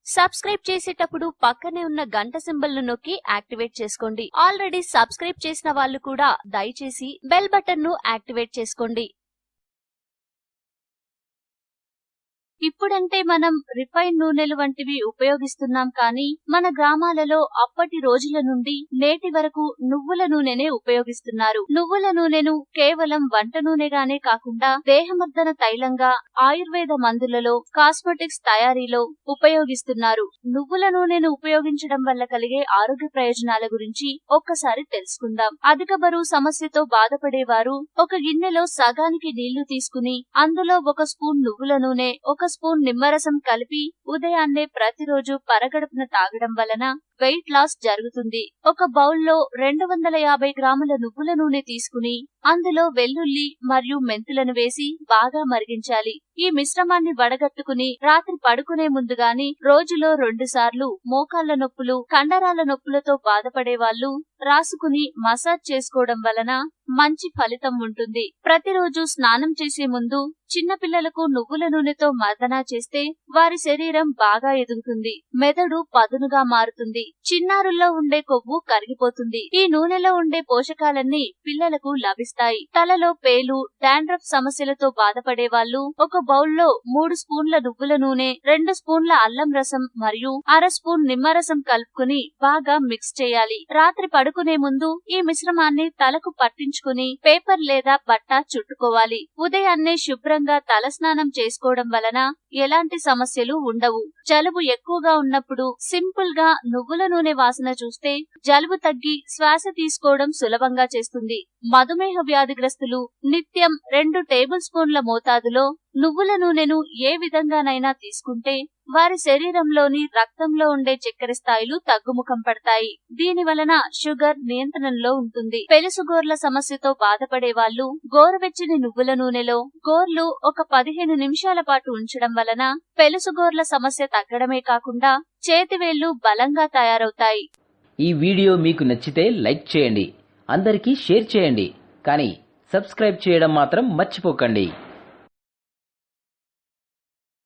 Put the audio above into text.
Subscribe చేసేటప్పుడు పక్కనే ఉన్న గంట సింబల్ ను నొక్కి యాక్టివేట్ చేసుకోండి. ఆల్రెడీ సబ్స్క్రైబ్ చేసిన వాళ్ళు కూడా దయచేసి బెల్ బటన్ ను యాక్టివేట్ చేసుకోండి. ఇప్పుడంటే మనం రిఫైన్ నూనెలు వంటివి ఉపయోగిస్తున్నాం, కానీ మన గ్రామాలలో అప్పటి రోజుల నుండి నేటి వరకు నువ్వుల నూనెనే ఉపయోగిస్తున్నారు. నువ్వుల నూనెను కేవలం వంట నూనెగానే కాకుండా దేహమర్దన తైలంగా, ఆయుర్వేద మందులలో, కాస్మెటిక్స్ తయారీలో ఉపయోగిస్తున్నారు. నువ్వుల నూనెను ఉపయోగించడం వల్ల కలిగే ఆరోగ్య ప్రయోజనాల గురించి ఒక్కసారి తెలుసుకుందాం. అధిక బరువు సమస్యతో బాధపడేవారు ఒక గిన్నెలో సగానికి నీళ్లు తీసుకుని అందులో 1 స్పూన్ నువ్వుల నూనె, 1 స్పూన్ నిమ్మరసం కలిపి ఉదయాన్నే ప్రతిరోజు పరగడుపున తాగడం వలన వెయిట్ లాస్ జరుగుతుంది. ఒక బౌల్లో 250 గ్రాముల నువ్వుల నూనె తీసుకుని అందులో వెల్లుల్లి మరియు మెంతులను వేసి బాగా మరిగించాలి. ఈ మిశ్రమాన్ని వడగట్టుకుని రాత్రి పడుకునే ముందు గాని రోజులో 2 సార్లు మోకాళ్ల నొప్పులు, కండరాల నొప్పులతో బాధపడే వాళ్ళు రాసుకుని మసాజ్ చేసుకోవడం వలన మంచి ఫలితం ఉంటుంది. ప్రతిరోజు స్నానం చేసే ముందు చిన్న పిల్లలకు నువ్వుల నూనెతో మర్దన చేస్తే వారి శరీరం బాగా ఎదుగుతుంది, మెదడు పదునుగా మారుతుంది, చిన్నారుల్లో ఉండే కొవ్వు కరిగిపోతుంది. ఈ నూనెలో ఉండే పోషకాలన్నీ పిల్లలకు లభిస్తాయి. తలలో పేలు, డాండ్రఫ్ సమస్యలతో బాధపడే వాళ్ళు ఒక బౌల్లో 3 స్పూన్ల నువ్వుల నూనె, 2 స్పూన్ల అల్లం రసం మరియు 1/2 స్పూన్ నిమ్మరసం కలుపుకుని బాగా మిక్స్ చేయాలి. రాత్రి పడుకునే ముందు ఈ మిశ్రమాన్ని తలకు పట్టించుకుని పేపర్ లేదా బట్ట చుట్టుకోవాలి. ఉదయాన్నే శుభ్రంగా తలస్నానం చేసుకోవడం వలన ఎలాంటి సమస్యలు ఉండవు. జలుబు ఎక్కువగా ఉన్నప్పుడు సింపుల్ గా నువ్వుల నూనె వాసన చూస్తే జలుబు తగ్గి శ్వాస తీసుకోవడం సులభంగా చేస్తుంది. మధుమేహ వ్యాధిగ్రస్తులు నిత్యం 2 టేబుల్ స్పూన్ల మోతాదులో నువ్వుల నూనెను ఏ విధంగానైనా తీసుకుంటే వారి శరీరంలోని రక్తంలో ఉండే చక్కెర స్థాయిలు తగ్గుముఖం పడతాయి. దీని వలన షుగర్ నియంత్రణలో ఉంటుంది. పెలుసుగోర్ల సమస్యతో బాధపడే వాళ్ళు గోరువెచ్చని నువ్వుల నూనెలో గోర్లు ఒక 15 నిమిషాల పాటు ఉంచడం వలన పెలుసుగోర్ల సమస్య తగ్గడమే కాకుండా చేతివేళ్లు బలంగా తయారవుతాయి. ఈ వీడియో మీకు నచ్చితే లైక్ చేయండి, అందరికీ షేర్ చేయండి, కానీ సబ్స్క్రైబ్ చేయడం మాత్రం మర్చిపోకండి.